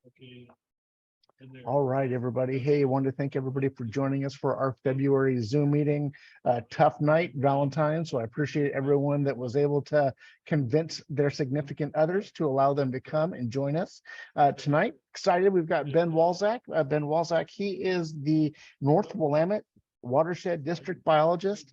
Okay. All right, everybody. Hey, I wanted to thank everybody for joining us for our February Zoom meeting. Tough night, Valentine's, so I appreciate everyone that was able to convince their significant others to allow them to come and join us tonight. Excited, we've got Ben Walczak. Ben Walczak, he is the North Willamette Watershed District Biologist.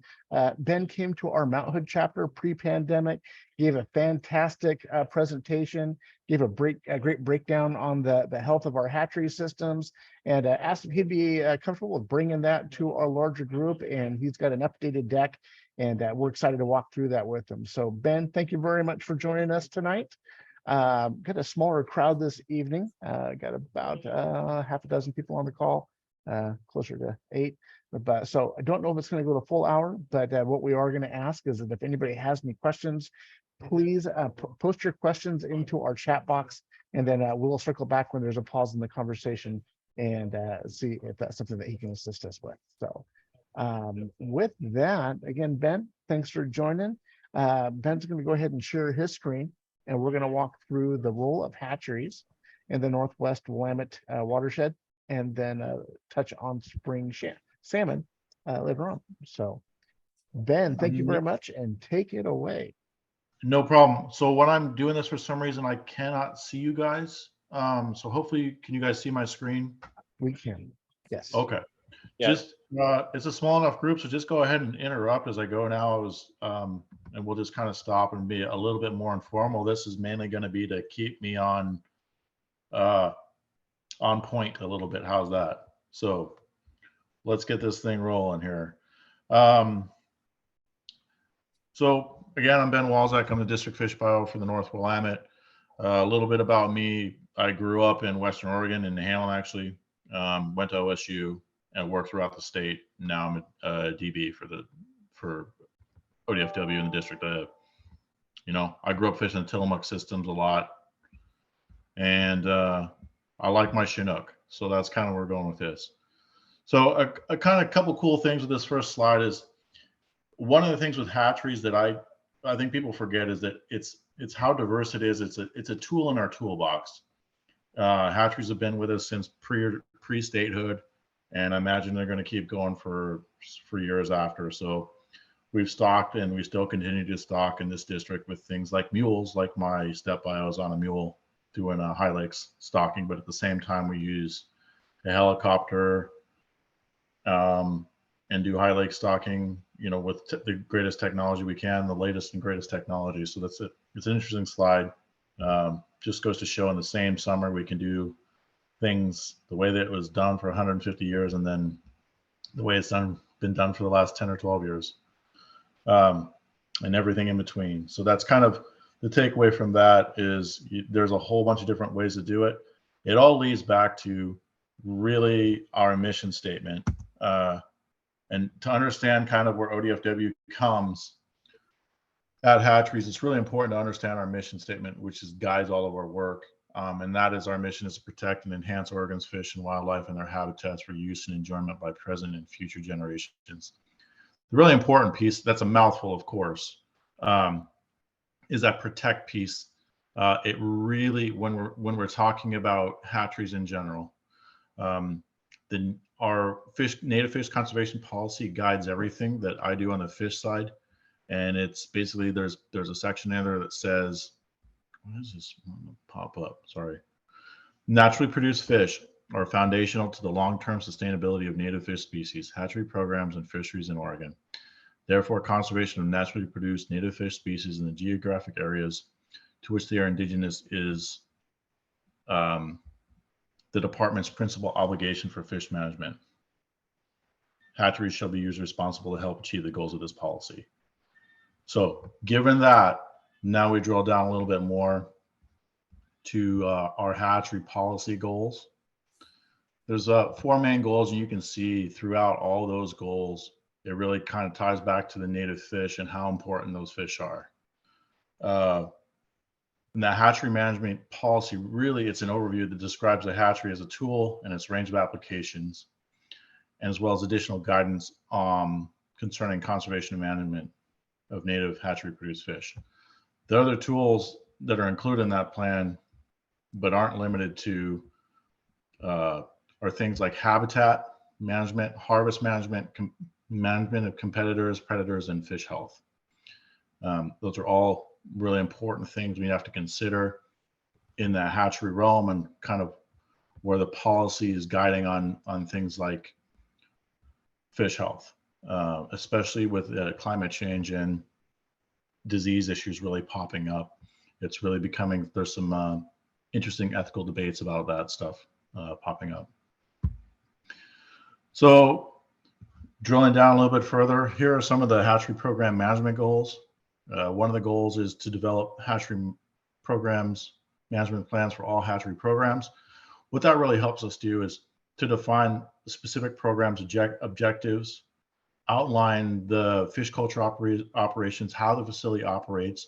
Ben came to our Mount Hood chapter pre-pandemic, gave a fantastic presentation, gave a great breakdown on the health of our hatchery systems, and asked if he'd be comfortable with bringing that to our larger group. And he's got an updated deck, and we're excited to walk through that with him. So Ben, thank you very much for joining us tonight. Got a smaller crowd this evening. Got about half a dozen people on the call, closer to 8. But so I don't know if it's going to go the full hour, but what we are going to ask is that if anybody has any questions, please post your questions into our chat box, and then we'll circle back when there's a pause in the conversation and see if that's something that he can assist us with. So with that, again, Ben, thanks for joining. Ben's going to go ahead and share his screen, and we're going to walk through the role of hatcheries in the Northwest Willamette watershed, and then touch on spring salmon later on. So Ben, thank you very much, and take it away. No problem. So when I'm doing this, for some reason, I cannot see you guys. So hopefully, can you guys see my screen? We can. Yes. Okay. Yeah. Just it's a small enough group, so just go ahead and interrupt as I go now. And we'll just kind of stop and be a little bit more informal. This is mainly going to be to keep me on point a little bit. How's that? So let's get this thing rolling here. So again, I'm Ben Walczak. I'm the district fish bio for the North Willamette. A little bit about me. I grew up in Western Oregon, in Hamlin, actually. Went to OSU and worked throughout the state. Now I'm a DB for ODFW in the district. I grew up fishing the Tillamook systems a lot, and I like my Chinook. So that's kind of where we're going with this. So a couple cool things with this first slide is, one of the things with hatcheries that I think people forget is that it's how diverse it is. It's a tool in our toolbox. Hatcheries have been with us since pre-statehood, and I imagine they're going to keep going for years after. So we've stocked, and we still continue to stock in this district with things like mules, like my step bio is on a mule doing a high lakes stocking, but at the same time we use a helicopter and do high lake stocking, with the greatest technology we can, the latest and greatest technology. So that's it. It's an interesting slide. Just goes to show in the same summer we can do things the way that it was done for 150 years, and then the way it's been done for the last 10 or 12 years, and everything in between. So that's kind of the takeaway from that is there's a whole bunch of different ways to do it. It all leads back to really our mission statement. And to understand kind of where ODFW comes at hatcheries, it's really important to understand our mission statement, which guides all of our work. And that is, our mission is to protect and enhance Oregon's fish and wildlife and their habitats for use and enjoyment by present and future generations. The really important piece, that's a mouthful, of course, is that protect piece. It really, when we're talking about hatcheries in general, our native fish conservation policy guides everything that I do on the fish side. And it's basically, there's a section in there that says, what is this pop up? Sorry. Naturally produced fish are foundational to the long-term sustainability of native fish species, hatchery programs, and fisheries in Oregon. Therefore, conservation of naturally produced native fish species in the geographic areas to which they are indigenous is the department's principal obligation for fish management. Hatcheries shall be used responsible to help achieve the goals of this policy. So given that, now we drill down a little bit more to our hatchery policy goals. There's 4 main goals, and you can see throughout all those goals, it really kind of ties back to the native fish and how important those fish are. And that hatchery management policy, really, it's an overview that describes the hatchery as a tool and its range of applications, and as well as additional guidance concerning conservation and management of native hatchery produced fish. The other tools that are included in that plan, but aren't limited to, are things like habitat management, harvest management, management of competitors, predators, and fish health. Those are all really important things we have to consider in the hatchery realm, and kind of where the policy is guiding on things like fish health, especially with climate change and disease issues really popping up. It's really becoming, there's some interesting ethical debates about that stuff popping up. So drilling down a little bit further, here are some of the hatchery program management goals. One of the goals is to develop hatchery programs, management plans for all hatchery programs. What that really helps us do is to define specific programs objectives, outline the fish culture operations, how the facility operates,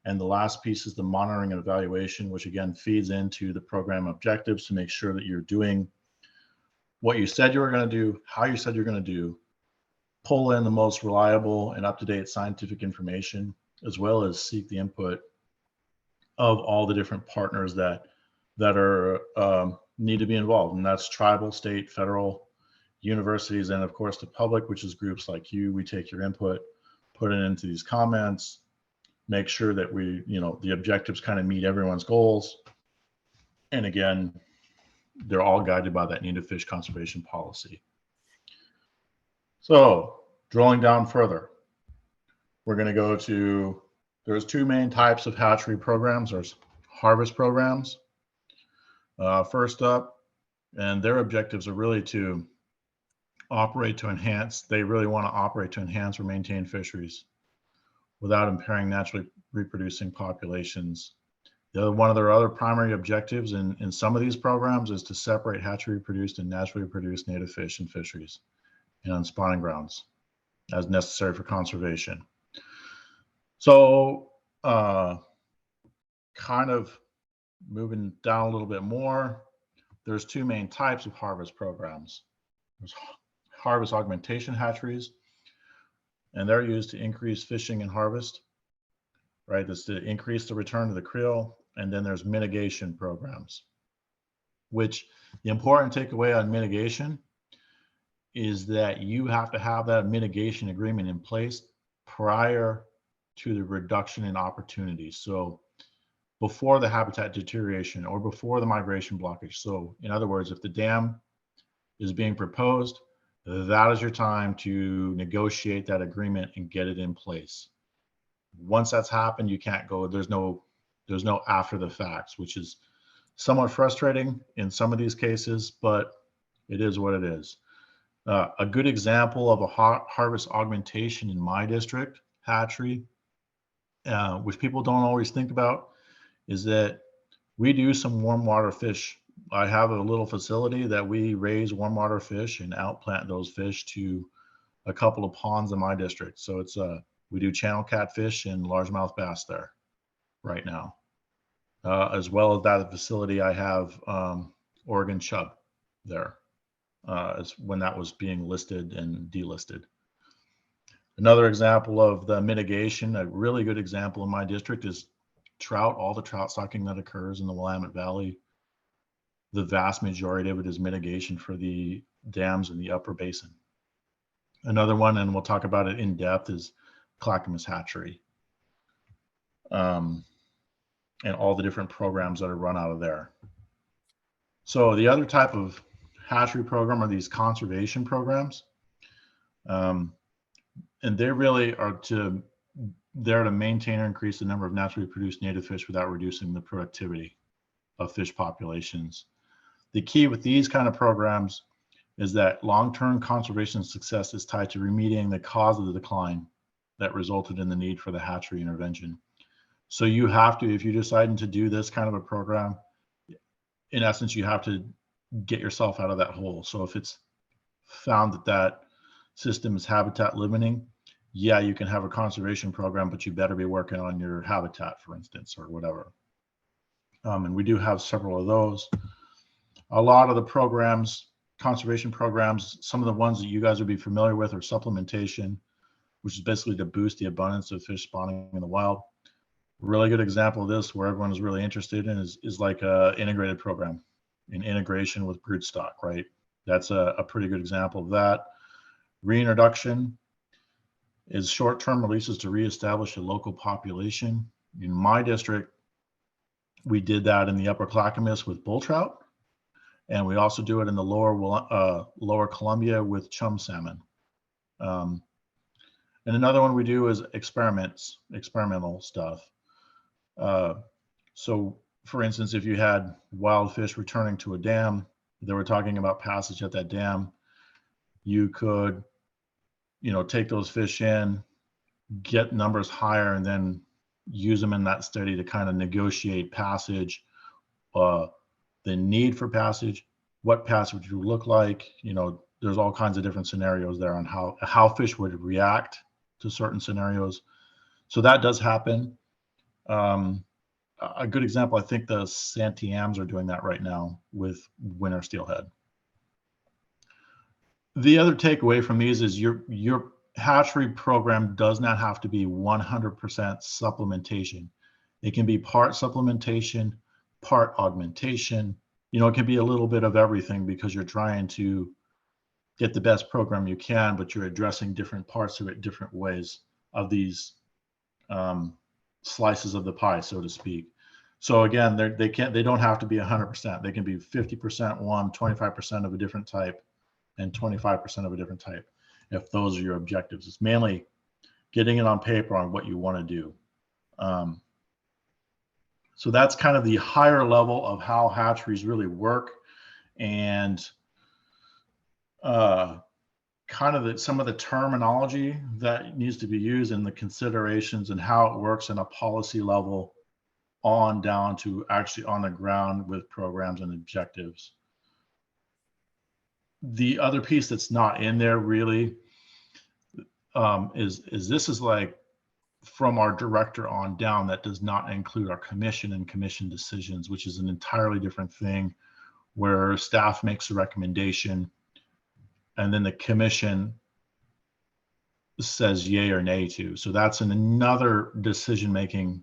and the last piece is the monitoring and evaluation, which again feeds into the program objectives to make sure that you're doing what you said you were going to do, how you said you're going to do, pull in the most reliable and up-to-date scientific information, as well as seek the input of all the different partners that are need to be involved, and that's tribal, state, federal, universities, and of course the public, which is groups like you. We take your input, put it into these comments, make sure that we, the objectives kind of meet everyone's goals, and again, they're all guided by that native fish conservation policy. So drilling down further, we're going to go to, there's two main types of hatchery programs. There's harvest programs. First up, and their objectives are really to operate to enhance, they really want to operate to enhance or maintain fisheries without impairing naturally reproducing populations. One of their other primary objectives in some of these programs is to separate hatchery produced and naturally produced native fish and fisheries and on spawning grounds as necessary for conservation. So kind of moving down a little bit more, there's two main types of harvest programs. There's harvest augmentation hatcheries, and they're used to increase fishing and harvest, right? That's to increase the return to the creel. And then there's mitigation programs, which the important takeaway on mitigation is that you have to have that mitigation agreement in place prior to the reduction in opportunities. So before the habitat deterioration or before the migration blockage. So in other words, if the dam is being proposed, that is your time to negotiate that agreement and get it in place. Once that's happened, you can't go, there's no after the facts, which is somewhat frustrating in some of these cases, but it is what it is. A good example of a harvest augmentation in my district, hatchery, which people don't always think about, is that we do some warm water fish. I have a little facility that we raise warm water fish and outplant those fish to a couple of ponds in my district. So it's we do channel catfish and largemouth bass there right now. As well as that facility, I have Oregon chub there as when that was being listed and delisted. Another example of the mitigation, a really good example in my district is trout, all the trout stocking that occurs in the Willamette Valley. The vast majority of it is mitigation for the dams in the upper basin. Another one, and we'll talk about it in depth, is Clackamas Hatchery. And all the different programs that are run out of there. So the other type of hatchery program are these conservation programs. And they really are there to maintain or increase the number of naturally produced native fish without reducing the productivity of fish populations. The key with these kind of programs is that long-term conservation success is tied to remediating the cause of the decline that resulted in the need for the hatchery intervention. So you have to, if you're deciding to do this kind of a program, in essence, you have to get yourself out of that hole. So if it's found that that system is habitat limiting, yeah, you can have a conservation program, but you better be working on your habitat, for instance, or whatever. And we do have several of those. A lot of the programs, conservation programs, some of the ones that you guys would be familiar with are supplementation, which is basically to boost the abundance of fish spawning in the wild. Really good example of this where everyone is really interested in is like a integrated program in integration with broodstock, right? That's a pretty good example of that. Reintroduction is short-term releases to reestablish a local population. In my district, we did that in the upper Clackamas with bull trout, and we also do it in the lower Columbia with chum salmon. And another one we do is experimental stuff. So for instance, if you had wild fish returning to a dam, they were talking about passage at that dam, you could, take those fish in, get numbers higher, and then use them in that study to kind of negotiate passage, the need for passage, what passage would look like. There's all kinds of different scenarios there on how fish would react to certain scenarios. So that does happen. A good example, I think the Santiams are doing that right now with winter steelhead. The other takeaway from these is your hatchery program does not have to be 100% supplementation. It can be part supplementation, part augmentation. It can be a little bit of everything because you're trying to get the best program you can, but you're addressing different parts of it different ways of these slices of the pie, so to speak. So again, they don't have to be 100%. They can be 50% one, 25% of a different type, and 25% of a different type, if those are your objectives. It's mainly getting it on paper on what you want to do. So that's kind of the higher level of how hatcheries really work, and kind of some of the terminology that needs to be used and the considerations and how it works in a policy level on down to actually on the ground with programs and objectives. The other piece that's not in there really is this is like from our director on down. That does not include our commission and commission decisions, which is an entirely different thing, where staff makes a recommendation and then the commission says yay or nay to. So that's another decision-making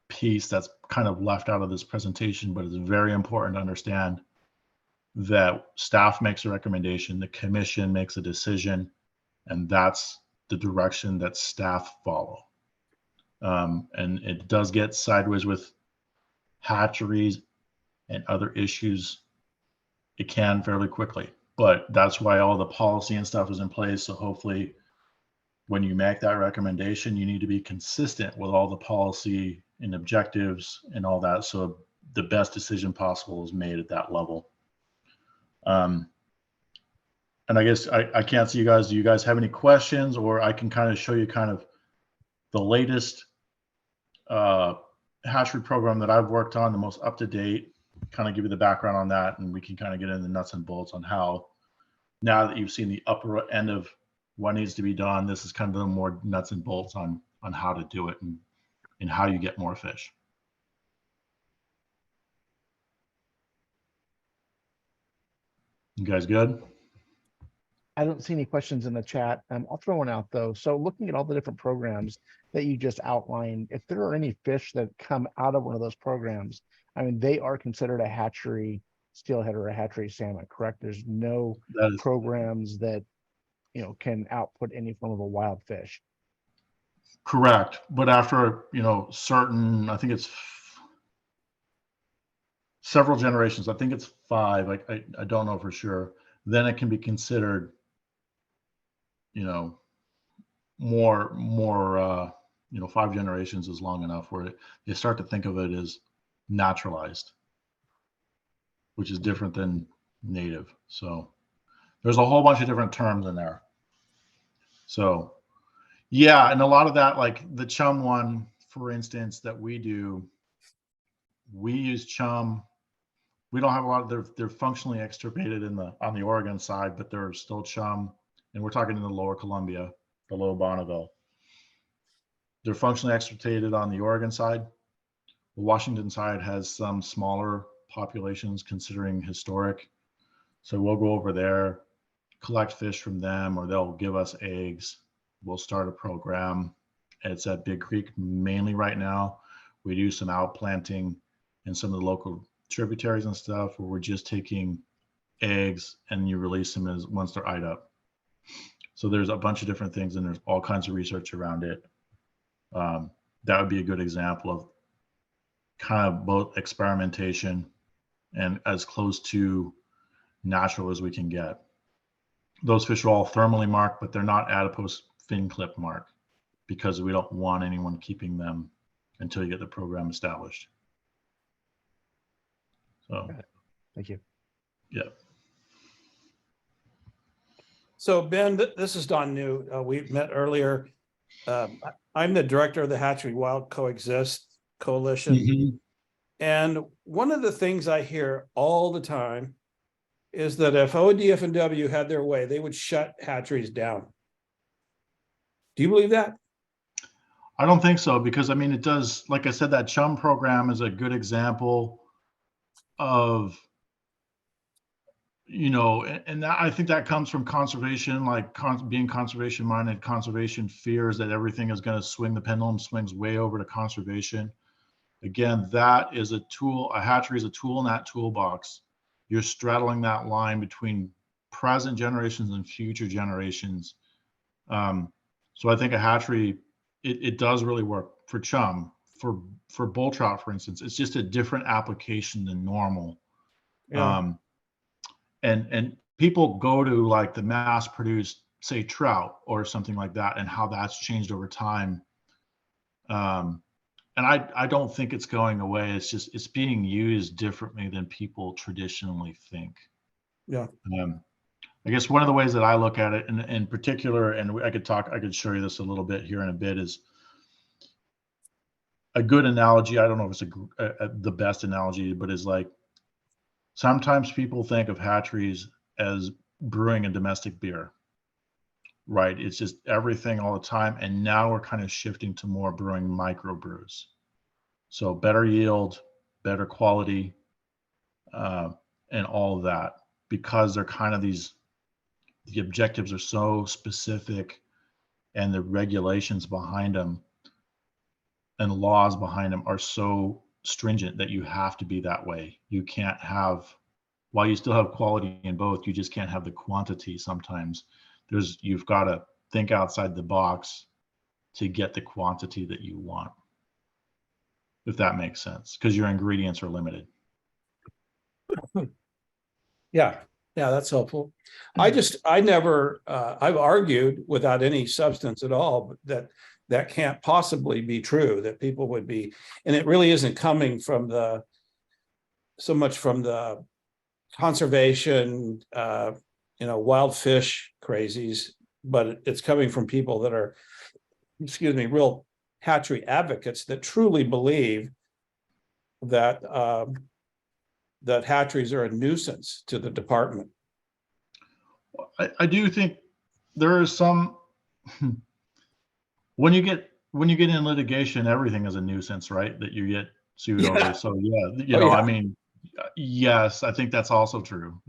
piece that's kind of left out of this presentation, but it's very important to understand that staff makes a recommendation, the commission makes a decision, and that's the direction that staff follow. And it does get sideways with hatcheries and other issues. It can fairly quickly, but that's why all the policy and stuff is in place. So hopefully when you make that recommendation, you need to be consistent with all the policy and objectives and all that, so the best decision possible is made at that level. And I guess I can't see you guys. Do you guys have any questions, or I can kind of show you kind of the latest hatchery program that I've worked on, the most up to date, kind of give you the background on that, and we can kind of get into the nuts and bolts on how, now that you've seen the upper end of what needs to be done, this is kind of the more nuts and bolts on how to do it and how you get more fish. You guys good? I don't see any questions in the chat. I'll throw one out though. So looking at all the different programs that you just outlined, if there are any fish that come out of one of those programs, I mean, they are considered a hatchery steelhead or a hatchery salmon, correct? There's no programs that, can output any form of a wild fish. Correct. But after, certain, I think it's several generations, I think it's 5, I don't know for sure, then it can be considered, more 5 generations is long enough where they start to think of it as naturalized, which is different than native. So there's a whole bunch of different terms in there. So yeah, and a lot of that, like the chum one, for instance, that we do, we use chum. We don't have a lot of, they're functionally extirpated on the Oregon side, but they're still chum. And we're talking in the lower Columbia, the low Bonneville. They're functionally extirpated on the Oregon side. The Washington side has some smaller populations considering historic. So we'll go over there, collect fish from them, or they'll give us eggs. We'll start a program It's at Big Creek mainly right now. We do some outplanting in some of the local tributaries and stuff where we're just taking eggs and you release them as once they're eyed up. So there's a bunch of different things and there's all kinds of research around it. That would be a good example of kind of both experimentation and as close to natural as we can get. Those fish are all thermally marked, but they're not adipose fin clip marked because we don't want anyone keeping them until you get the program established. So, thank you. Yeah. So Ben, this is Don New. We met earlier. I'm the director of the Hatchery Wild Coexist Coalition. Mm-hmm. And one of the things I hear all the time is that if ODF&W had their way, they would shut hatcheries down. Do you believe that? I don't think so, because I mean, it does, like I said, that chum program is a good example of, you know, and that, I think that comes from conservation, like being conservation minded. Conservation fears that everything is going to swing, the pendulum swings way over to conservation. Again, that is a tool, a hatchery is a tool in that toolbox. You're straddling that line between present generations and future generations. So I think a hatchery, it does really work for chum. For bull trout, for instance, it's just a different application than normal. Yeah. And people go to like the mass produced, say, trout or something like that, and how that's changed over time. And I don't think it's going away. It's just, it's being used differently than people traditionally think. Yeah. I guess one of the ways that I look at it in particular, and I could show you this a little bit here in a bit, is a good analogy. I don't know if it's the best analogy, but is like, sometimes people think of hatcheries as brewing a domestic beer, right? It's just everything all the time. And now we're kind of shifting to more brewing microbrews. So better yield, better quality, and all of that, because they're kind of the objectives are so specific and the regulations behind them and the laws behind them are so stringent that you have to be that way. You can't have, while you still have quality in both, you just can't have the quantity sometimes. You've got to think outside the box to get the quantity that you want, if that makes sense, because your ingredients are limited. Yeah, that's helpful. I've argued without any substance at all, but that can't possibly be true, that people would be, and it really isn't coming from so much from the conservation, wild fish crazies, but it's coming from people that are, real hatchery advocates that truly believe that that hatcheries are a nuisance to the department. I do think there is some, when you get in litigation, everything is a nuisance, right? That you get sued over. So yeah, I mean, yes, I think that's also true,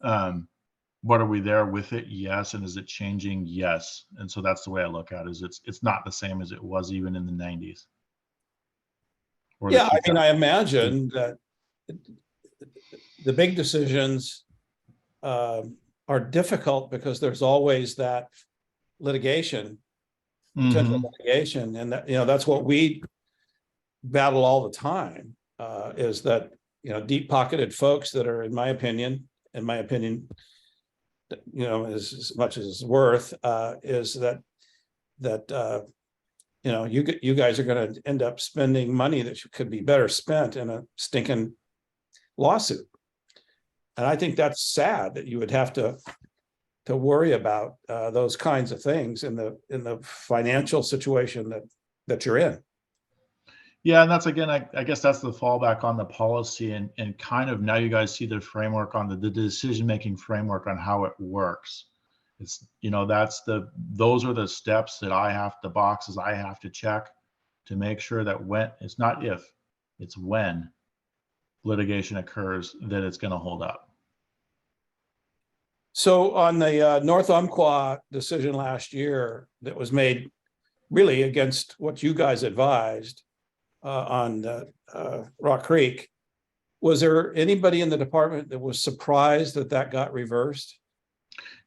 But are we there with it? Yes. And is it changing? Yes. And so that's the way I look at it, is it's not the same as it was even in the 90s. Yeah, I mean, I imagine that the big decisions are difficult because there's always that litigation, potential litigation, and that's what we battle all the time. Is that deep-pocketed folks that are, in my opinion, as much as it's worth, is that you guys are going to end up spending money that could be better spent in a stinking lawsuit. And I think that's sad that you would have to worry about those kinds of things in the financial situation that you're in. Yeah, and that's, again, I guess that's the fallback on the policy, and kind of now you guys see the framework on the decision-making framework on how it works. It's, those are the steps that the boxes I have to check to make sure that when, it's not if, it's when litigation occurs, that it's going to hold up. So on the North Umpqua decision last year that was made really against what you guys advised on Rock Creek. Was there anybody in the department that was surprised that that got reversed?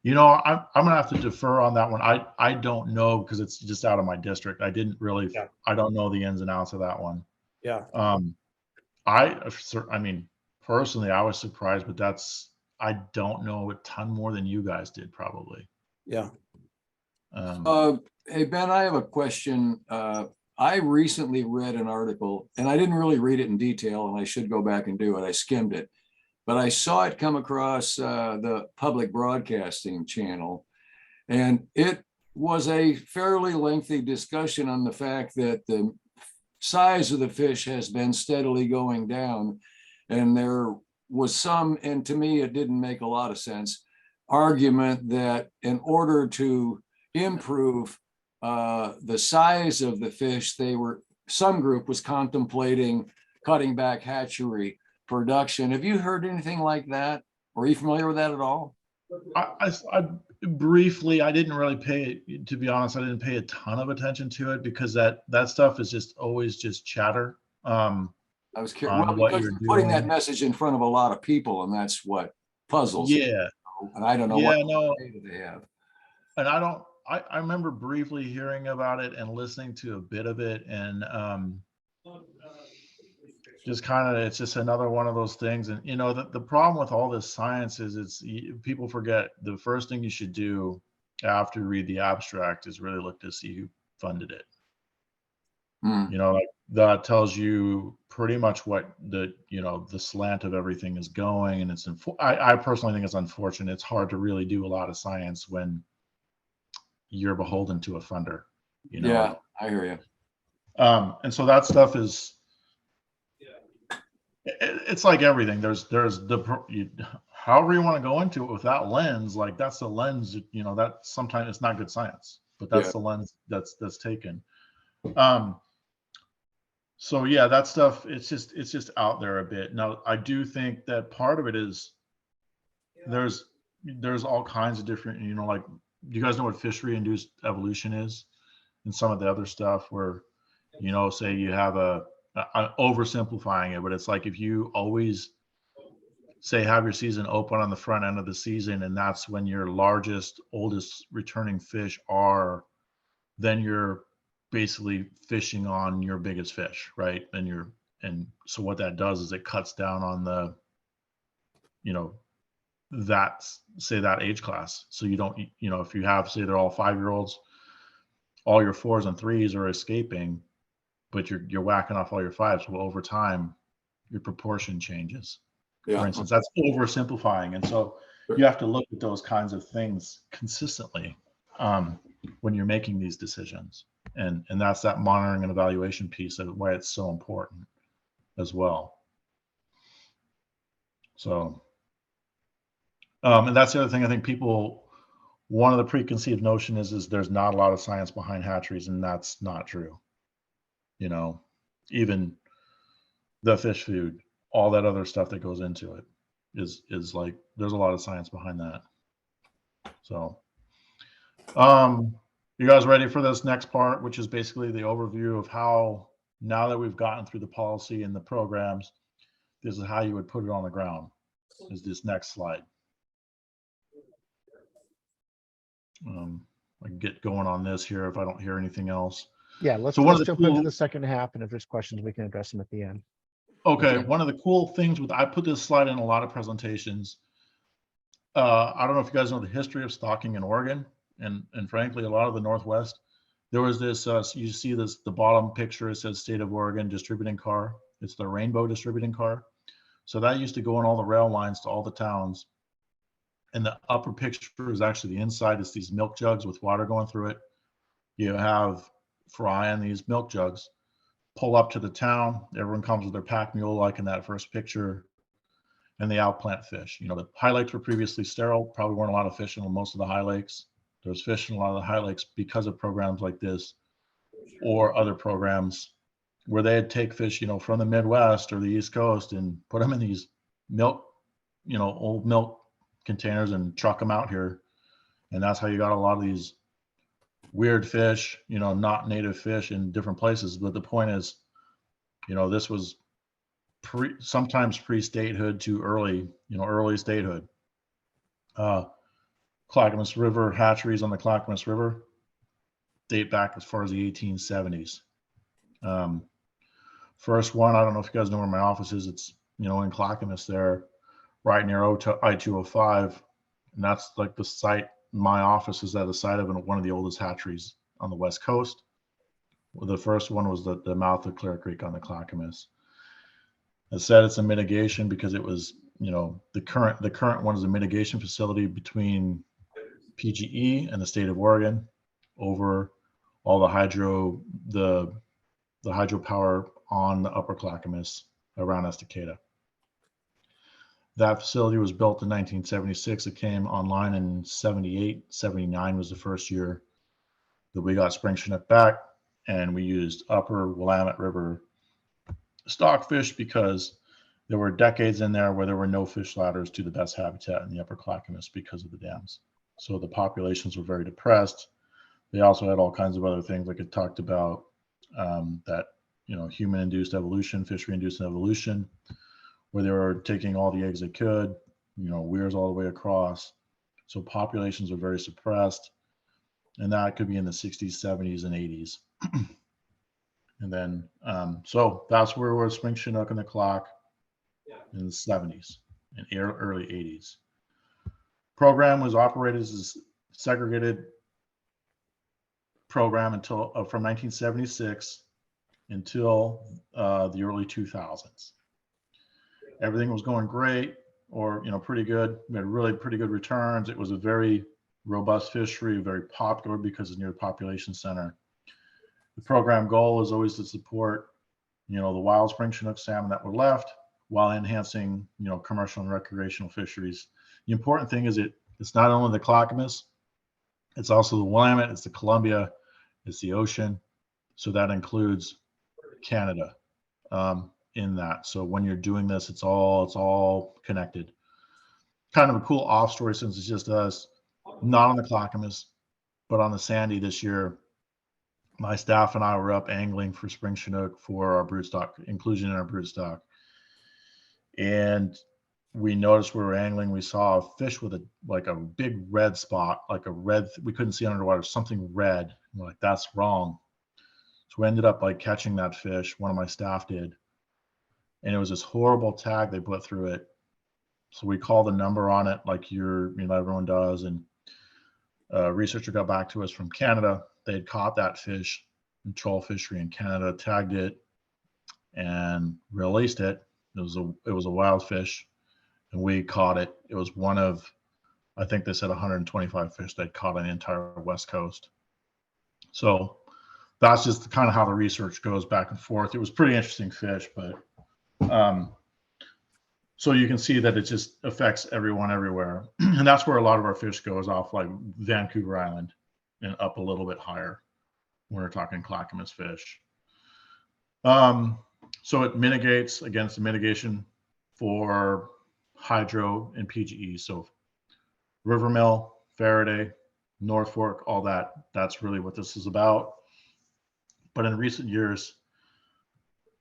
You know, I'm gonna have to defer on that one. I don't know because it's just out of my district. I didn't really, Yeah. I don't know the ins and outs of that one. Yeah. I mean, personally, I was surprised, but I don't know a ton more than you guys did probably. Yeah. Hey, Ben, I have a question. I recently read an article, and I didn't really read it in detail, and I should go back and do it. I skimmed it, but I saw it come across the public broadcasting channel, and it was a fairly lengthy discussion on the fact that the size of the fish has been steadily going down. And there was some, and to me, it didn't make a lot of sense, argument that in order to improve the size of the fish, some group was contemplating cutting back hatchery production. Have you heard anything like that? Or are you familiar with that at all? I briefly, I didn't really to be honest, I didn't pay a ton of attention to it because that stuff is just always just chatter. I was curious, well, because you're putting that message in front of a lot of people, and that's what puzzles. Yeah. And I don't know what data they have. And I remember briefly hearing about it and listening to a bit of it, and just kind of, it's just another one of those things. And you know, the problem with all this science is people forget the first thing you should do after you read the abstract is really look to see who funded it. You know, like that tells you pretty much what the slant of everything is going. And I personally think it's unfortunate. It's hard to really do a lot of science when you're beholden to a funder, you know? Yeah, I hear you. And so that stuff is, it's like everything. There's however you want to go into it with that lens, like that's the lens, you know, that sometimes it's not good science, but that's the lens that's taken. So yeah, that stuff, it's just out there a bit. Now, I do think that part of it is there's all kinds of different, you know, like, do you guys know what fishery induced evolution is? And some of the other stuff where, you know, say you have I'm oversimplifying it, but it's like if you always say have your season open on the front end of the season, and that's when your largest, oldest returning fish are, then you're basically fishing on your biggest fish, right? And so what that does is it cuts down on the, you know, that age class. So you don't, you know, if you have, say they're all 5-year-olds, all your 4s and 3s are escaping, but you're whacking off all your 5s. Well, over time, your proportion changes. For instance, that's oversimplifying. And so you have to look at those kinds of things consistently when you're making these decisions. And that's that monitoring and evaluation piece of why it's so important as well. So, and that's the other thing I think one of the preconceived notion is there's not a lot of science behind hatcheries, and that's not true. You know, even the fish food, all that other stuff that goes into it is like, there's a lot of science behind that. So, you guys ready for this next part, which is basically the overview of how, now that we've gotten through the policy and the programs, this is how you would put it on the ground, is this next slide. I can get going on this here if I don't hear anything else. Yeah, let's jump into the second half, and if there's questions, we can address them at the end. Okay, one of the cool things I put this slide in a lot of presentations. I don't know if you guys know the history of stocking in Oregon, and frankly, a lot of the Northwest. There was this, you see this, the bottom picture, it says State of Oregon distributing car. It's the rainbow distributing car. So that used to go on all the rail lines to all the towns. And the upper picture is actually the inside. It's these milk jugs with water going through it. You have fry in these milk jugs, pull up to the town. Everyone comes with their pack mule, like in that first picture, and they outplant fish. You know, the high lakes were previously sterile, probably weren't a lot of fish in most of the high lakes. There's fish in a lot of the high lakes because of programs like this or other programs where they'd take fish, you know, from the Midwest or the East Coast and put them in these milk, you know, old milk containers and truck them out here. And that's how you got a lot of these weird fish, not native fish in different places. But the point is, this was sometimes pre-statehood to early statehood. Clackamas River hatcheries on the Clackamas River date back as far as the 1870s. First one, I don't know if you guys know where my office is. It's, in Clackamas there, right near I-205. And that's like the site, my office is at the site of one of the oldest hatcheries on the West Coast. Well, the first one was the mouth of Clear Creek on the Clackamas. I said it's a mitigation because it was, the current one is a mitigation facility between PGE and the state of Oregon over all the hydropower on the upper Clackamas around Estacada. That facility was built in 1976. It came online in 78, 79 was the first year that we got spring Chinook back, and we used upper Willamette River stock fish because there were decades in there where there were no fish ladders to the best habitat in the upper Clackamas because of the dams. So the populations were very depressed. They also had all kinds of other things like it talked about that, human-induced evolution, fishery-induced evolution, where they were taking all the eggs they could, weirs all the way across. So populations are very suppressed, and that could be in the 60s, 70s, and 80s. And then, so that's where we're spring Chinook and the clock in the 70s and early 80s. Program was operated as a segregated program until from 1976 until the early 2000s. Everything was going great, or pretty good. We had really pretty good returns. It was a very robust fishery, very popular because it's near the population center. The program goal is always to support, the wild spring Chinook salmon that were left while enhancing, commercial and recreational fisheries. The important thing is it's not only the Clackamas, it's also the Willamette, it's the Columbia, it's the ocean. So that includes Canada in that. So when you're doing this, it's all connected. Kind of a cool off story since it's just us, not on the Clackamas, but on the Sandy this year. My staff and I were up angling for spring Chinook for our broodstock, inclusion in our broodstock. And we noticed we were angling, we saw a fish with a big red spot, like a red, we couldn't see underwater, something red. We're like, that's wrong. So we ended up catching that fish, one of my staff did. And it was this horrible tag they put through it. So we called the number on it like everyone does. And a researcher got back to us from Canada. They had caught that fish in troll fishery in Canada, tagged it, and released it. It was a wild fish, and we caught it. It was one of, I think they said 125 fish they'd caught on the entire West Coast. So that's just kind of how the research goes back and forth. It was pretty interesting fish, but so you can see that it just affects everyone everywhere. And that's where a lot of our fish goes off like Vancouver Island and up a little bit higher when we're talking Clackamas fish. So it mitigates against the mitigation for hydro and PGE. So River Mill, Faraday, North Fork, all that, that's really what this is about. But in recent years,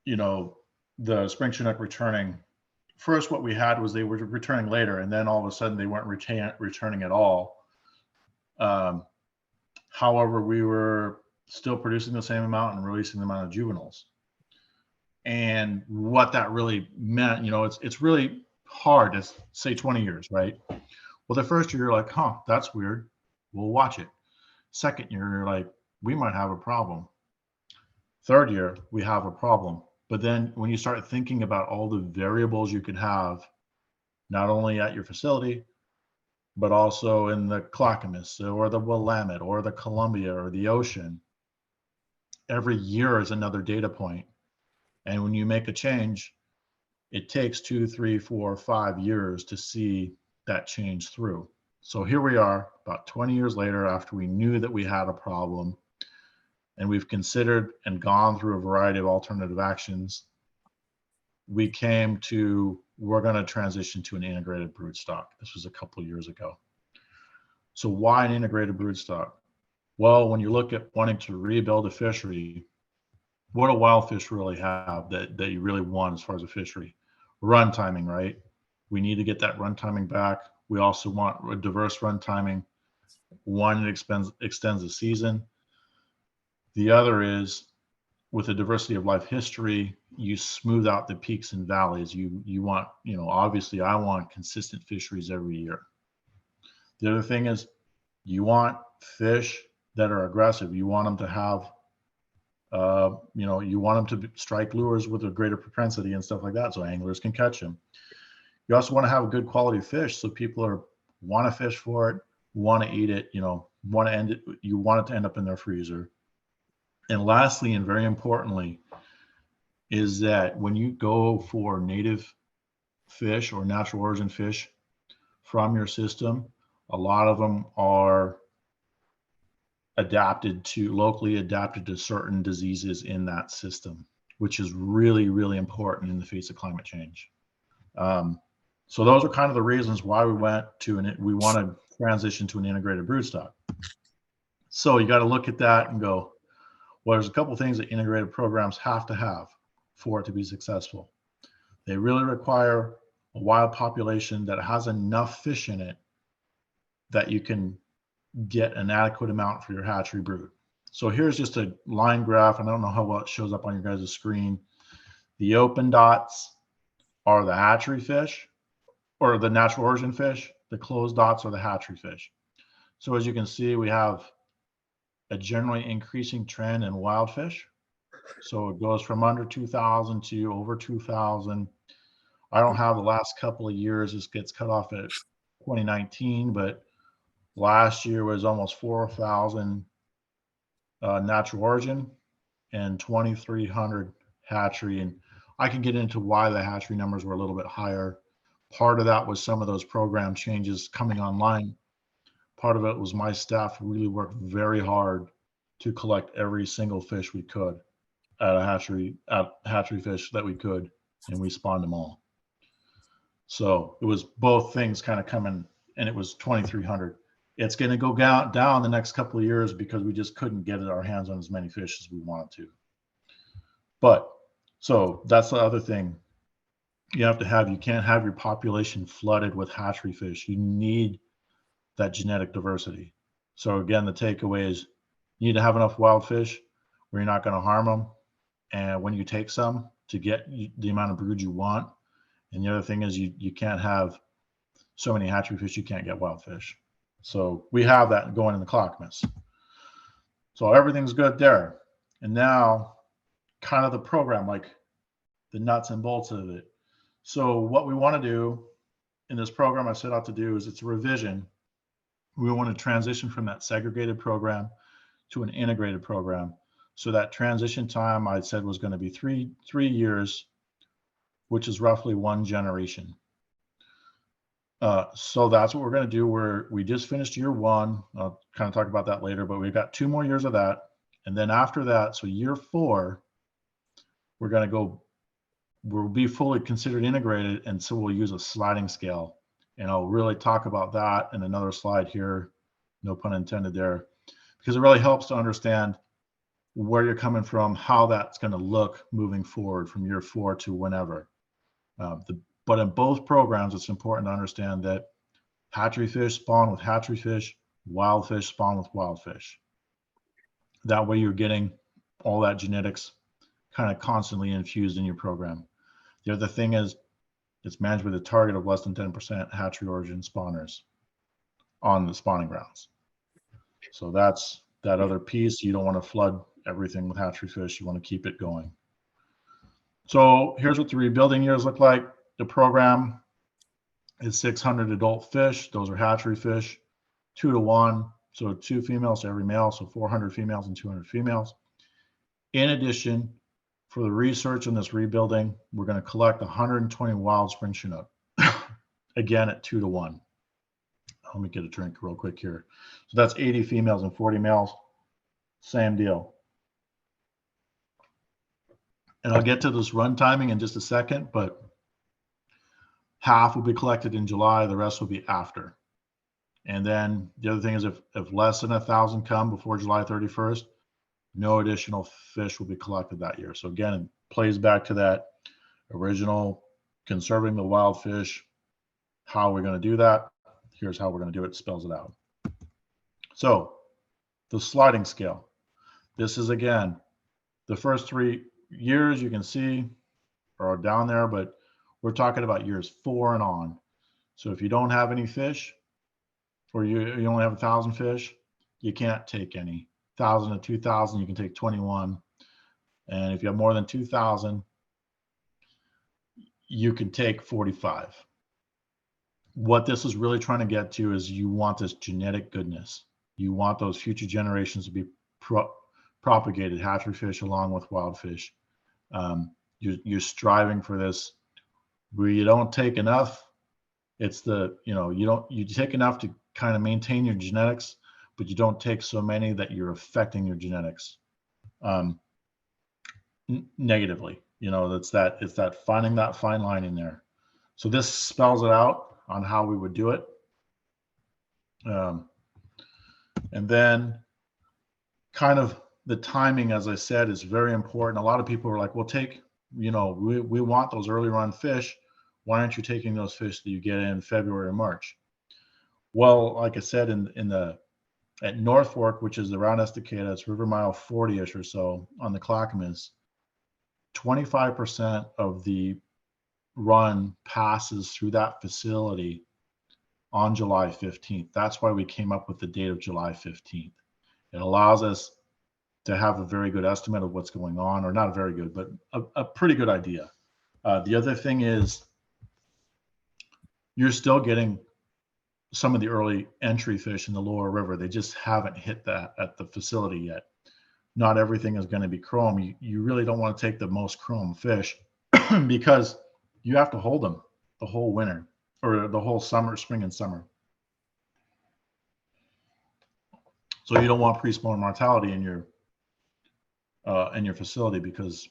the spring Chinook returning, first what we had was they were returning later, and then all of a sudden they weren't returning at all. However, we were still producing the same amount and releasing the amount of juveniles. And what that really meant, it's really hard to say 20 years, right? Well, the first year you're like, that's weird. We'll watch it. Second year, you're like, we might have a problem. Third year, we have a problem. But then when you start thinking about all the variables you could have, not only at your facility, but also in the Clackamas or the Willamette or the Columbia or the ocean, every year is another data point. And when you make a change, it takes 2, 3, 4, 5 years to see that change through. So here we are about 20 years later after we knew that we had a problem, and we've considered and gone through a variety of alternative actions. We came to, we're going to transition to an integrated broodstock. This was a couple of years ago. So why an integrated broodstock? Well, when you look at wanting to rebuild a fishery, what do wild fish really have that you really want as far as a fishery? Run timing, right? We need to get that run timing back. We also want a diverse run timing. One, it extends the season. The other is, with a diversity of life history, you smooth out the peaks and valleys. You want, obviously I want consistent fisheries every year. The other thing is, you want fish that are aggressive. You want them to have, you want them to strike lures with a greater propensity and stuff like that, so anglers can catch them. You also want to have a good quality fish, so people want to fish for it, want to eat it, want to end it. You want it to end up in their freezer. And lastly, and very importantly, is that when you go for native fish or natural origin fish from your system, a lot of them are locally adapted to certain diseases in that system, which is really, really important in the face of climate change. So those are kind of the reasons why we want to transition to an integrated broodstock. So you got to look at that and go, well, there's a couple of things that integrated programs have to have for it to be successful. They really require a wild population that has enough fish in it that you can get an adequate amount for your hatchery brood. So here's just a line graph, and I don't know how well it shows up on your guys' screen. The open dots are the hatchery fish or the natural origin fish. The closed dots are the hatchery fish. So as you can see, we have a generally increasing trend in wild fish. So it goes from under 2,000 to over 2,000. I don't have the last couple of years. This gets cut off at 2019, but last year was almost 4,000 natural origin and 2,300 hatchery. And I can get into why the hatchery numbers were a little bit higher. Part of that was some of those program changes coming online. Part of it was my staff really worked very hard to collect every single fish we could at hatchery fish that we could, and we spawned them all. So it was both things kind of coming, and it was 2,300. It's going to go down the next couple of years because we just couldn't get our hands on as many fish as we wanted to. But so that's the other thing you can't have your population flooded with hatchery fish. You need that genetic diversity. So again, the takeaway is you need to have enough wild fish where you're not going to harm them. And when you take some, to get the amount of brood you want. And the other thing is you can't have so many hatchery fish, you can't get wild fish. So we have that going in the Clackamas. So everything's good there. And now kind of the program, like the nuts and bolts of it. So what we want to do in this program I set out to do is it's a revision. We want to transition from that segregated program to an integrated program. So that transition time I said was going to be three years, which is roughly one generation. So that's what we're going to do. We just finished year one. I'll kind of talk about that later, but we've got 2 more years of that. And then after that, so year 4, we'll be fully considered integrated. And so we'll use a sliding scale. And I'll really talk about that in another slide here, no pun intended there, because it really helps to understand where you're coming from, how that's going to look moving forward from year 4 to whenever. But in both programs, it's important to understand that hatchery fish spawn with hatchery fish, wild fish spawn with wild fish. That way you're getting all that genetics kind of constantly infused in your program. The other thing is it's managed with a target of less than 10% hatchery origin spawners on the spawning grounds. So that's that other piece. You don't want to flood everything with hatchery fish. You want to keep it going. So here's what the rebuilding years look like. The program is 600 adult fish. Those are hatchery fish, 2 to 1. So 2 females to every male. So 400 females and 200 females. In addition, for the research in this rebuilding, we're going to collect 120 wild spring Chinook, again at 2 to 1. Let me get a drink real quick here. So that's 80 females and 40 males. Same deal. And I'll get to this run timing in just a second, but half will be collected in July. The rest will be after. And then the other thing is if less than 1,000 come before July 31st, no additional fish will be collected that year. So again, it plays back to that original conserving the wild fish. How are we going to do that? Here's how we're going to do it. Spells it out. So the sliding scale. This is, again, the first 3 years you can see are down there, but we're talking about years 4 and on. So if you don't have any fish, or you only have 1,000 fish, you can't take any. 1,000 to 2,000, you can take 21. And if you have more than 2,000, you can take 45. What this is really trying to get to is you want this genetic goodness. You want those future generations to be propagated, hatchery fish along with wild fish. You're striving for this where you don't take enough. It's you take enough to kind of maintain your genetics, but you don't take so many that you're affecting your genetics negatively. It's that finding that fine line in there. So this spells it out on how we would do it. And then kind of the timing, as I said, is very important. A lot of people are like, well, we want those early run fish. Why aren't you taking those fish that you get in February or March? Well, like I said, at North Fork, which is around Estacada, it's River Mile 40-ish or so on the Clackamas, 25% of the run passes through that facility on July 15th. That's why we came up with the date of July 15th. It allows us to have a very good estimate of what's going on, or not very good, but a pretty good idea. The other thing is you're still getting some of the early entry fish in the lower river. They just haven't hit that at the facility yet. Not everything is going to be chrome. You really don't want to take the most chrome fish because you have to hold them the whole winter or the whole summer, spring and summer. So you don't want pre-spawn mortality in your facility, because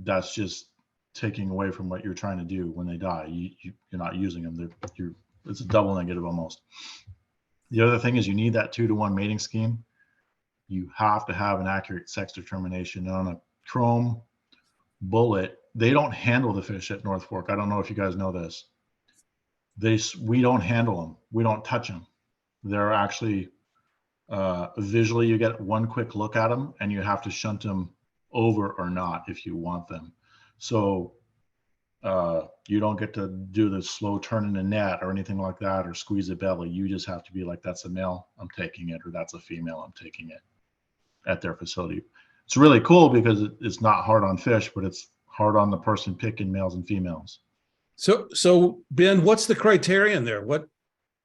that's just taking away from what you're trying to do when they die. You're not using them. It's a double negative almost. The other thing is you need that 2-to-1 mating scheme. You have to have an accurate sex determination. And on a chrome bullet, they don't handle the fish at North Fork. I don't know if you guys know this. We don't handle them. We don't touch them. They're actually visually, you get one quick look at them and you have to shunt them over or not if you want them. So you don't get to do the slow turn in the net or anything like that, or squeeze the belly. You just have to be like, that's a male, I'm taking it, or that's a female, I'm taking it at their facility. It's really cool because it's not hard on fish, but it's hard on the person picking males and females. So Ben, what's the criterion there? What,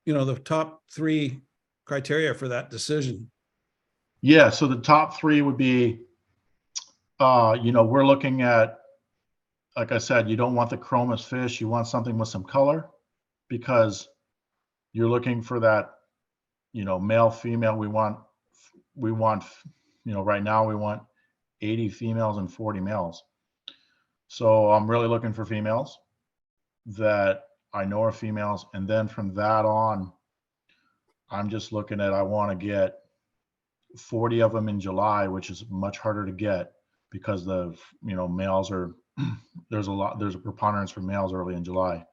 the top 3 criteria for that decision? Yeah, so the top 3 would be, we're looking at, like I said, you don't want the chromous fish. You want something with some color, because you're looking for that, male, female. We want, right now we want 80 females and 40 males. So I'm really looking for females that I know are females. And then from that on, I'm just looking at, I want to get 40 of them in July, which is much harder to get because the, males are, there's a preponderance for males early in July.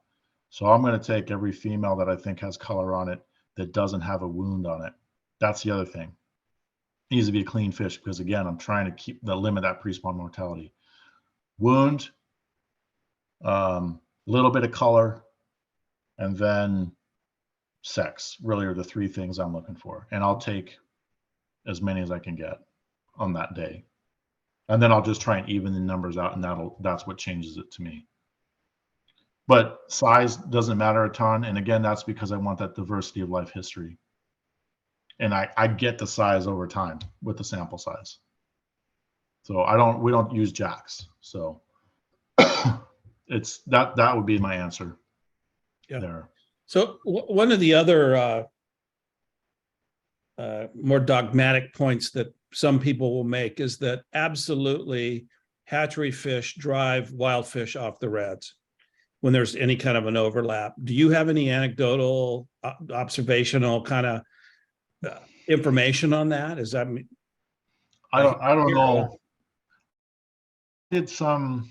So I'm going to take every female that I think has color on it that doesn't have a wound on it. That's the other thing. It needs to be a clean fish, because again, I'm trying to limit that pre-spawn mortality. Wound, little bit of color, and then sex really are the 3 things I'm looking for. And I'll take as many as I can get on that day. And then I'll just try and even the numbers out, and that's what changes it to me. But size doesn't matter a ton. And again, that's because I want that diversity of life history. And I get the size over time with the sample size. So we don't use jacks. So it's that would be my answer. Yeah. There. So one of the other more dogmatic points that some people will make is that absolutely hatchery fish drive wild fish off the redds. when there's any kind of an overlap. Do you have any anecdotal, observational kind of information on that? Is that? I don't know. Did some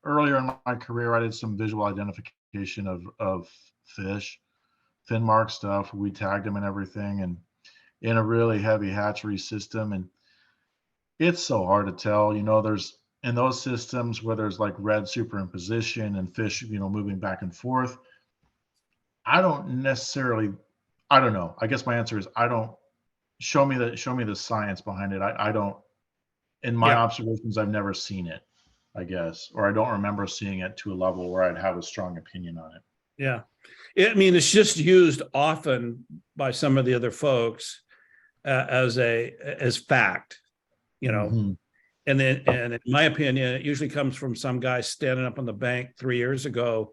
earlier in my career, I did some visual identification of fish, fin mark stuff. We tagged them and everything, and in a really heavy hatchery system. And it's so hard to tell, there's in those systems where there's like red superimposition and fish, moving back and forth. I don't know. I guess my answer is show me the science behind it. I don't, in my observations, I've never seen it, I guess, or I don't remember seeing it to a level where I'd have a strong opinion on it. Yeah. It's just used often by some of the other folks as fact, Mm-hmm. and in my opinion, it usually comes from some guy standing up on the bank 3 years ago,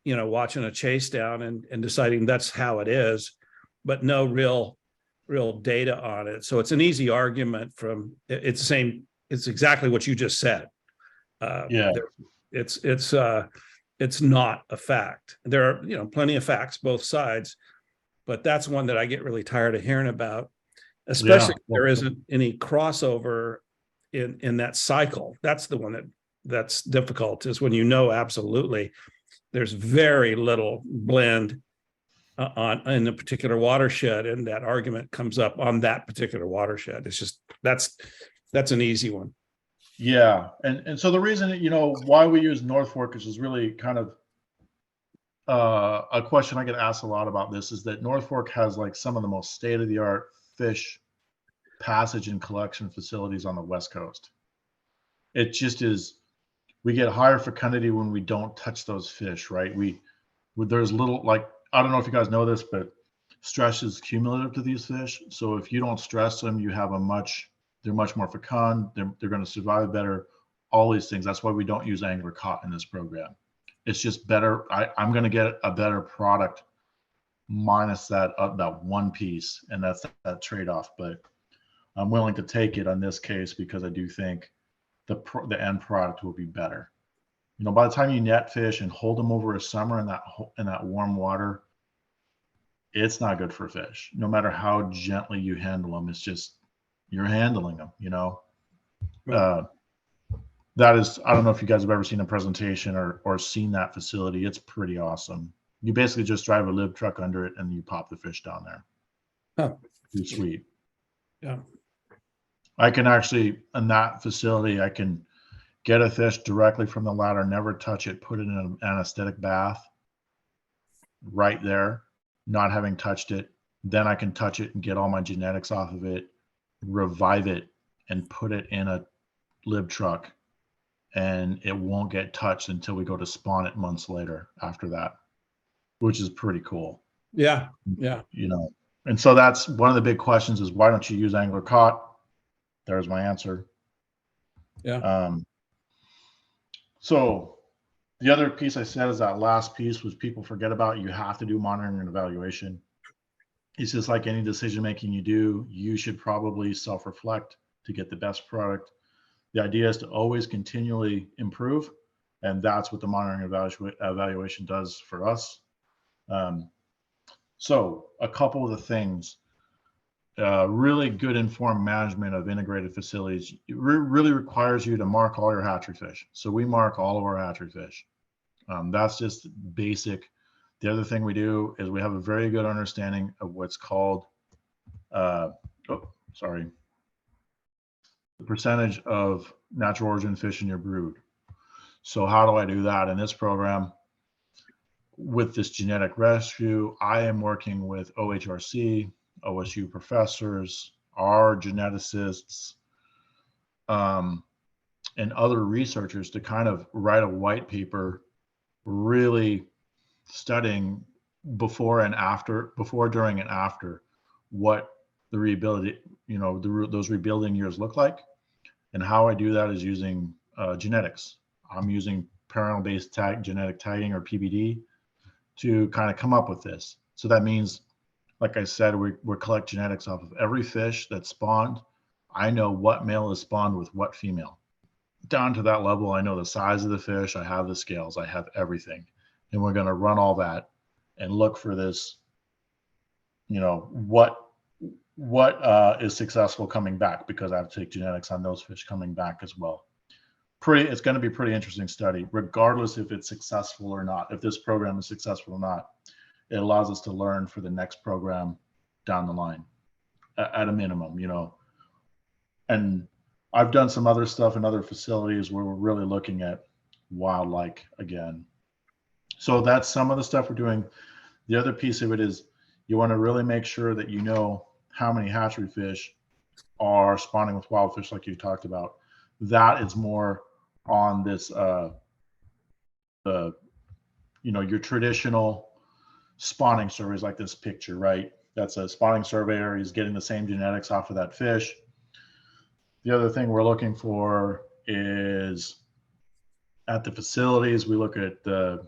watching a chase down and deciding that's how it is, but no real data on it. So it's an easy argument it's the same. It's exactly what you just said. It's not a fact. There are, plenty of facts, both sides, but that's one that I get really tired of hearing about, especially if there isn't any crossover in that cycle. That's the one that's difficult, is when absolutely there's very little blend in a particular watershed, and that argument comes up on that particular watershed. It's just that's an easy one. Yeah, and so the reason why we use North Fork is really kind of a question I get asked a lot about this, is that North Fork has like some of the most state-of-the-art fish passage and collection facilities on the West Coast. It just is. We get higher fecundity when we don't touch those fish, right? There's little, like, I don't know if you guys know this, but stress is cumulative to these fish. So if you don't stress them, they're much more fecund. They're going to survive better. All these things. That's why we don't use angler caught in this program. It's just better. I'm going to get a better product minus that one piece, and that's that trade-off. But I'm willing to take it on this case because I do think the end product will be better. By the time you net fish and hold them over a summer in that warm water, it's not good for fish. No matter how gently you handle them, it's just you're handling them. Right. That is, I don't know if you guys have ever seen a presentation or seen that facility. It's pretty awesome. You basically just drive a lib truck under it and you pop the fish down there. Oh. It's sweet. Yeah. I can actually, in that facility, I can get a fish directly from the ladder, never touch it, put it in an anesthetic bath right there, not having touched it. Then I can touch it and get all my genetics off of it, revive it, and put it in a lib truck. And it won't get touched until we go to spawn it months later after that, which is pretty cool. Yeah. Yeah. And so that's one of the big questions, is why don't you use angler caught? There's my answer. Yeah. So the other piece I said is that last piece, which people forget about. You have to do monitoring and evaluation. It's just like any decision making you do. You should probably self-reflect to get the best product. The idea is to always continually improve, and that's what the monitoring evaluation does for us. So a couple of the things. Really good informed management of integrated facilities really requires you to mark all your hatchery fish. So we mark all of our hatchery fish. That's just basic. The other thing we do is we have a very good understanding of what's called, the percentage of natural origin fish in your brood. So how do I do that in this program? With this genetic rescue, I am working with OHRC, OSU professors, our geneticists, and other researchers to kind of write a white paper, really studying before, during, and after what the rebuilding, those rebuilding years look like. And how I do that is using genetics. I'm using parental-based genetic tagging, or PBD, to kind of come up with this. So that means, like I said, we collect genetics off of every fish that's spawned. I know what male is spawned with what female. down to that level. I know the size of the fish. I have the scales. I have everything. And we're going to run all that and look for this, what is successful coming back, because I have to take genetics on those fish coming back as well. It's going to be a pretty interesting study, regardless if it's successful or not. If this program is successful or not, it allows us to learn for the next program down the line at a minimum, And I've done some other stuff in other facilities where we're really looking at wildlife again. So that's some of the stuff we're doing. The other piece of it is you want to really make sure that you know how many hatchery fish are spawning with wild fish, like you talked about. That is more on this, your traditional spawning surveys, like this picture, right? That's a spawning surveyor. He's getting the same genetics off of that fish. The other thing we're looking for is at the facilities, we look at the,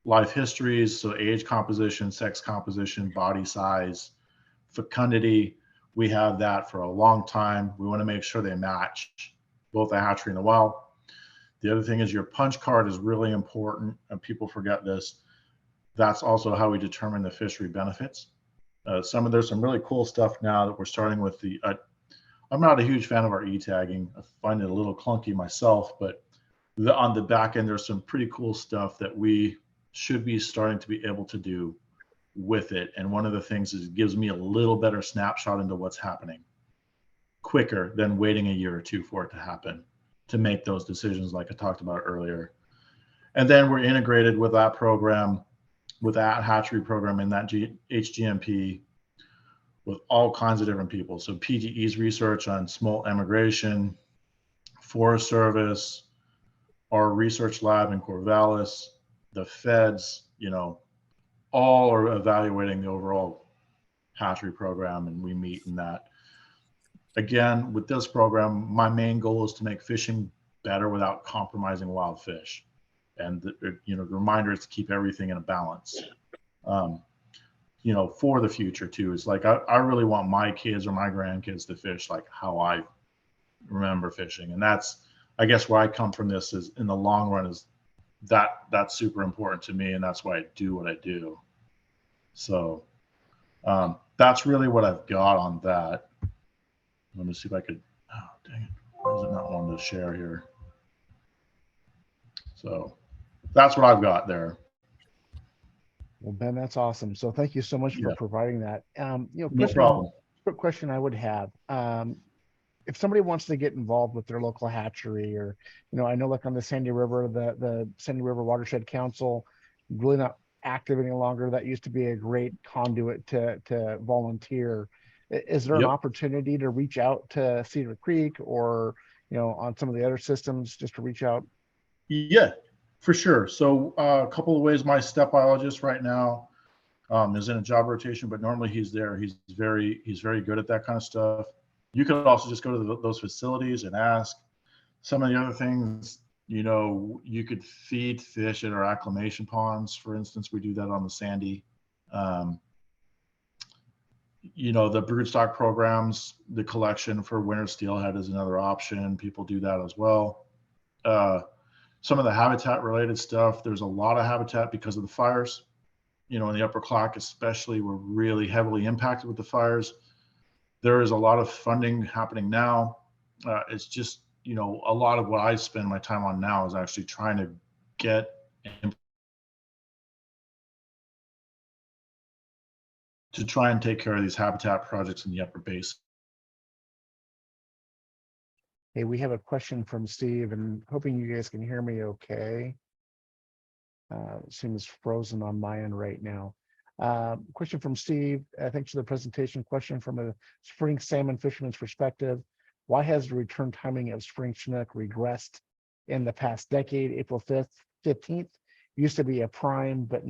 life histories. So age composition, sex composition, body size, fecundity. We have that for a long time. We want to make sure they match both the hatchery and the wild. The other thing is your punch card is really important, and people forget this. That's also how we determine the fishery benefits. There's some really cool stuff now that we're starting with the, I'm not a huge fan of our e-tagging. I find it a little clunky myself, but on the back end, there's some pretty cool stuff that we should be starting to be able to do with it. And one of the things is it gives me a little better snapshot into what's happening quicker than waiting a year or two for it to happen, to make those decisions like I talked about earlier. And then we're integrated with that program, with that hatchery program and that HGMP with all kinds of different people. So PGE's research on smolt emigration, Forest Service, our research lab in Corvallis, the feds, all are evaluating the overall hatchery program, and we meet in that. Again, with this program, my main goal is to make fishing better without compromising wild fish. And the reminder is to keep everything in a balance. For the future too. It's like I really want my kids or my grandkids to fish like how I remember fishing. And that's, I guess, where I come from. This is, in the long run, is that's super important to me, and that's why I do what I do. So that's really what I've got on that. Let me see if I could, oh dang it, why is it not wanting to share here? So that's what I've got there. Well, Ben, that's awesome. So thank you so much for providing that. No problem. Quick question I would have. If somebody wants to get involved with their local hatchery, or, I know like on the Sandy River, the Sandy River Watershed Council, really not active any longer. That used to be a great conduit to volunteer. Is there an opportunity to reach out to Cedar Creek, or, on some of the other systems, just to reach out? Yeah, for sure. So a couple of ways. My step biologist right now is in a job rotation, but normally he's there. He's very good at that kind of stuff. You could also just go to those facilities and ask. Some of the other things, you could feed fish at our acclimation ponds. For instance, we do that on the Sandy. The broodstock programs, the collection for winter steelhead is another option. People do that as well. Some of the habitat related stuff, there's a lot of habitat because of the fires. In the upper Clack especially, we're really heavily impacted with the fires. There is a lot of funding happening now. It's just, a lot of what I spend my time on now is actually trying to get to try and take care of these habitat projects in the upper basin. Hey, we have a question from Steve, and hoping you guys can hear me okay. It seems frozen on my end right now. Question from Steve. Thanks for the presentation. Question from a spring salmon fisherman's perspective. Why has the return timing of spring Chinook regressed in the past decade? April 5th, 15th used to be a prime, but